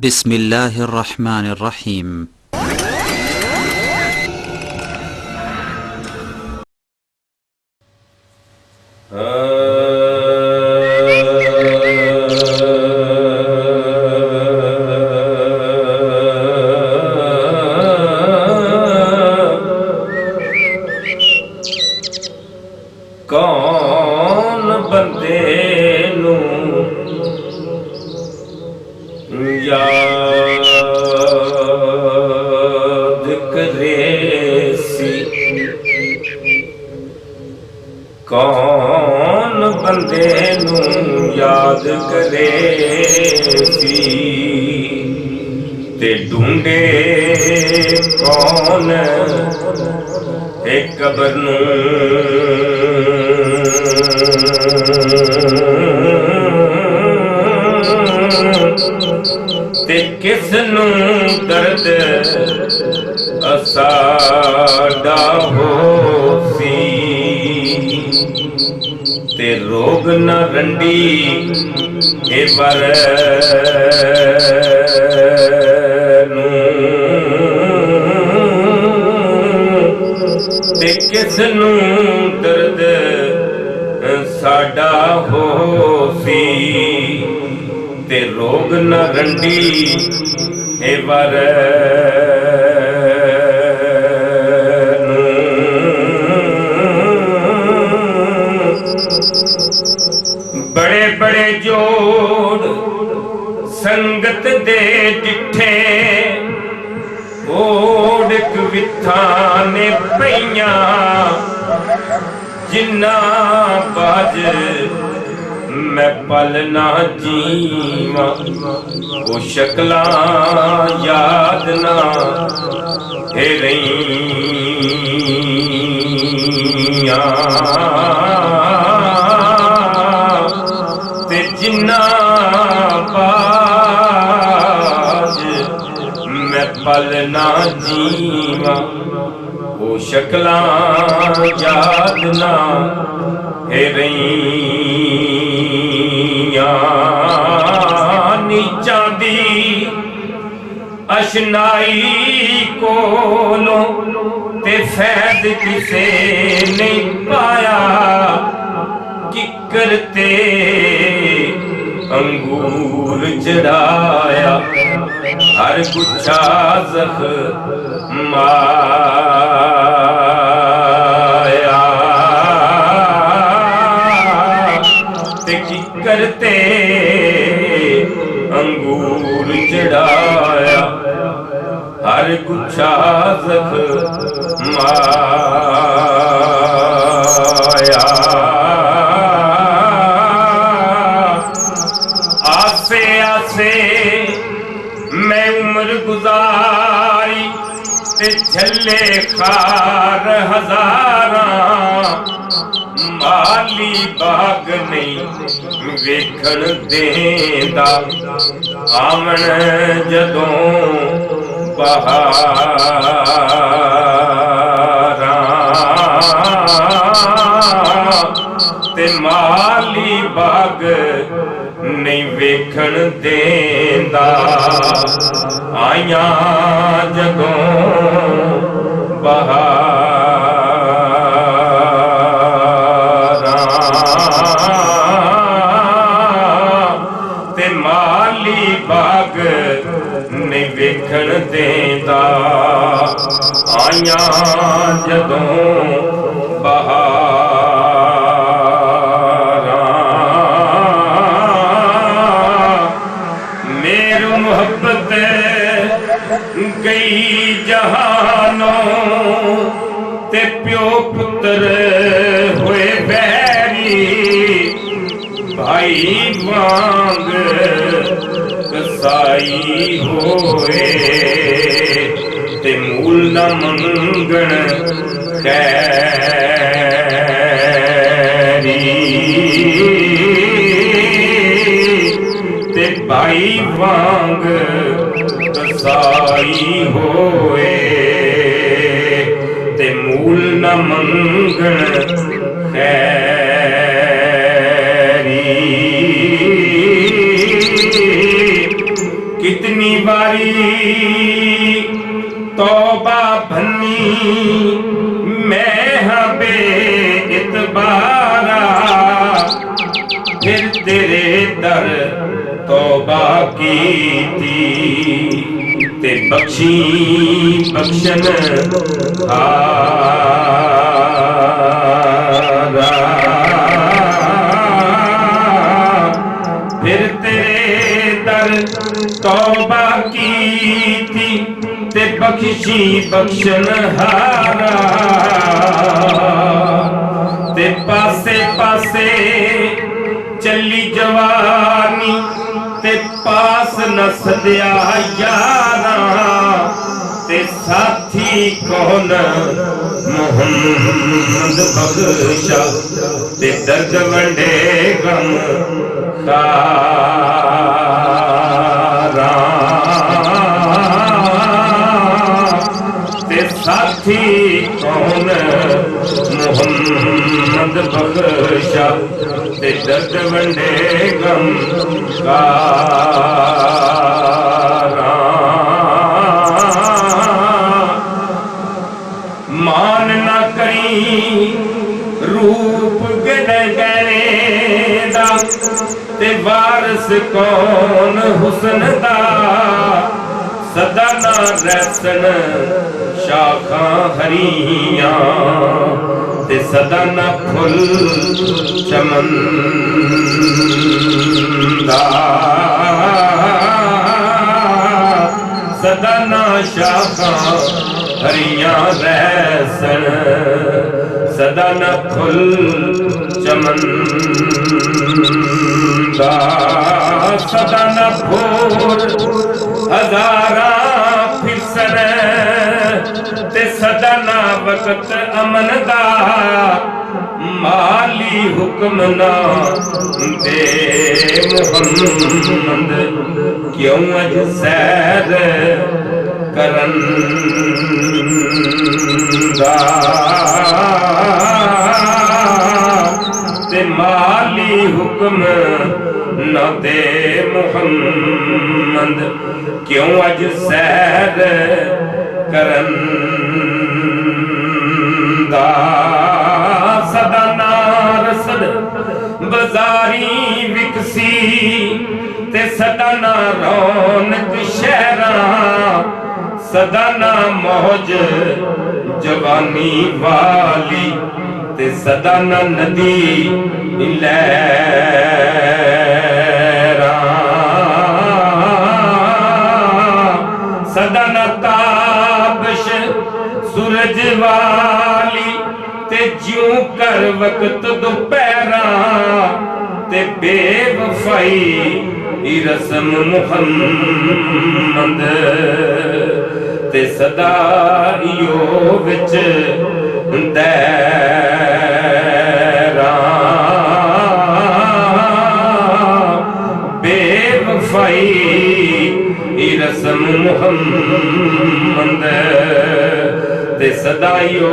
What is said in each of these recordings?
بسم الله الرحمن الرحيم. कौन बंदे नू याद करे सी, कौन बंदे नू याद करे सी, ते ढूंढे कौन एक कबर नू ते किस नू दर्द असाडा हो सी, ते रोग न रंडी ए बर ते किस नू दर्द साडा हो सी, ते रोग न रंडी ए वर बड़े बड़े जोड़ संगत दे डिठे, ओड़क विथा ने पईया जिन्ना बाज मैं पल ना जीवा, वो शक्ला याद ना हे रहीया, ते जिन्ना बाज मैं पल ना जीवा, वो शक्ला याद ना हे रहीया। नीचां दी अशनाई कोलों ते फैद किसे नहीं पाया, किकर ते अंगूर चढ़ाया, हर गुच्छा ज़ख्माया, ते किकर ते अंगूर चढ़ाया, हर गुच्छा ज़ख्माया। आसे आसे मैं उम्र गुजारी, ते झल्ले खार हजारा, माली बाग नहीं वेखण देंदा, आमन जदों बहारा, ते माली बाग नहीं वेखण देंदा, आइया जदों बहारा, ते माली बाग नहीं वेखण देंदा, आइया जदों बहारा। मेरी मोहब्बत गई जहानों, ते प्यो पुत्र हुए बैरी, भाई वांग कसाई होए, ते मूल न मंगण खैरी, ते भाई वांग कसाई होए, ते मूल न मंगण खैरी। कि इतनी बारी तौबा भन्नी मैं हाँ बेइतबारा, फिर तेरे दर तौबा की थी ते बख्शी बख्शन हारा। फिर तेरे दर तौबा की थी ते बख्शी बख्शन हारा। ते पासे पासे चली जवानी ते पास न सदिया यारा, ते साथी कौन मोहम्मद बख्शा ते दर्द वंडे गम कारा। ते साथी कौन मोहम्मद बख्शा ते दर्द वंडे गम कारा। मान न करी रूप गड़गड़े दा ते वारस कौन हुस्न दा, सदा ना रसन शाखां हरियां ते सदा ना फुल चमन दा। सदा ना शाखां हरियां रसन, सदा न फुल चमन दा। सदा न फूल हजारा फिसन ते सदा न वक्त अमन दा। माली हुक्म ना दे मुहम्मद, क्यों अज सैर करन दा। ते माली हुक्म न दे मुहम्मद, क्यों अज सैर करन दा। सदा ना रसद बाजारी विकसी ते सदा ना रौनक शहरां, सदा ना मौज जवानी वाली ते सदा ना नदी लहरां। सदा ना ताबश सूरज वाली ते ज्यों कर वक्त दोपहरा, ते बेवफाई रस्म मुहम्मद ते सदा इयो विच दैरा। बेवफाई रस्म मुहम्मद ते सदा इयो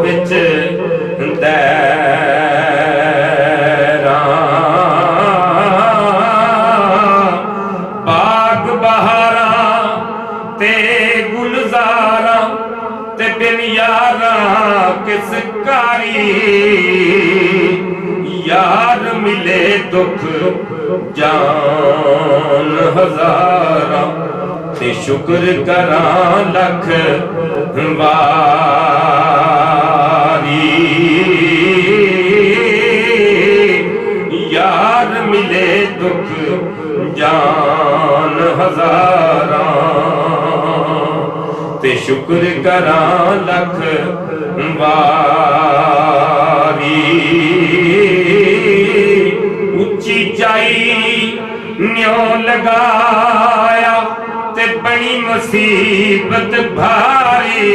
विच दैरा। बाग बहारा ते गुलजारा ते बिन यारा किस कारी, यार मिले दुख जान हजारा ते शुक्र करा लख वारी। यार मिले दुख जान हजारा ते शुक्र करा लख वारी। उच्ची जाई न्यों लगाया ते बड़ी मुसीबत भारी,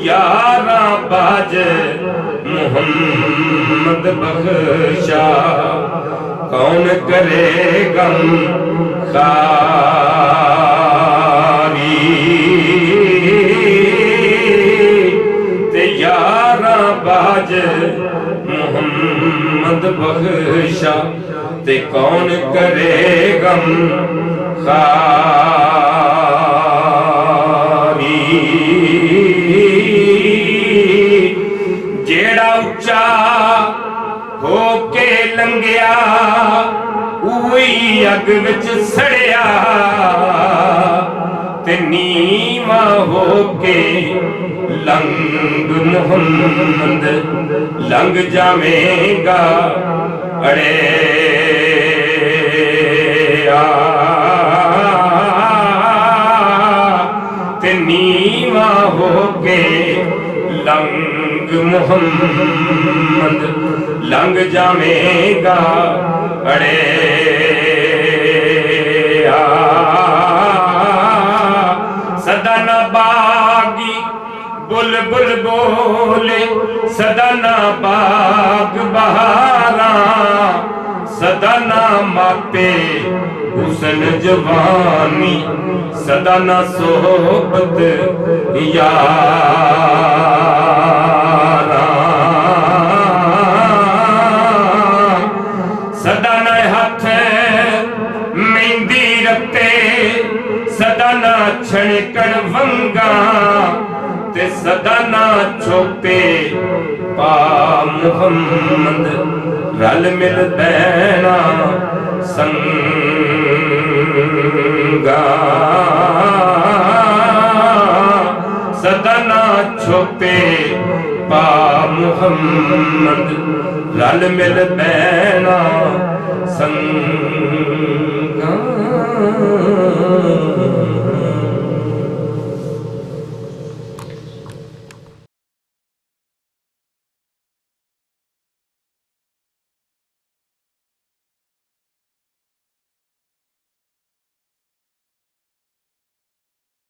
यारा बाज मुहम्मद बख्शा कौन करे गम खारी। ते यारा बाज मुहम्मद बख्शा ते कौन करे गम ਖਾਰੀ। ਜਿਹੜਾ ਉੱਚਾ ਹੋ ਕੇ ਲੰਘਿਆ ਉਹੀ ਅੱਗ ਵਿੱਚ ਸੜਿਆ, ਤੇ ਨੀਵਾਂ ਹੋ ਕੇ ਲੰਘ ਮੁਹੰਮਦ ਲੰਘ ਜਾਵੇਂਗਾ ਅੜੇ ਆ। ਤੇ ਨੀਵਾਂ ਹੋ ਕੇ ਲੰਘ ਮੁਹੰਮਦ ਲੰਘ ਜਾਵੇਂਗਾ ਅੜੇ ਆ। ਸਦਾ ਨਾ ਬਾਗੀ बुलबुल बोले, सदा ना बाग बहारा, सदा ना मापे हुसन जवानी, सदा ना सोहबत यारा। सदा ना हाथ मेहंदी रखते, सदा ना छणकड़ वंगा, ते सदा ना छोपे पा मुहम्मद रल मिल बैना संगा। सदा ना छोपे पा मुहम्मद रल मिल बैना संगा।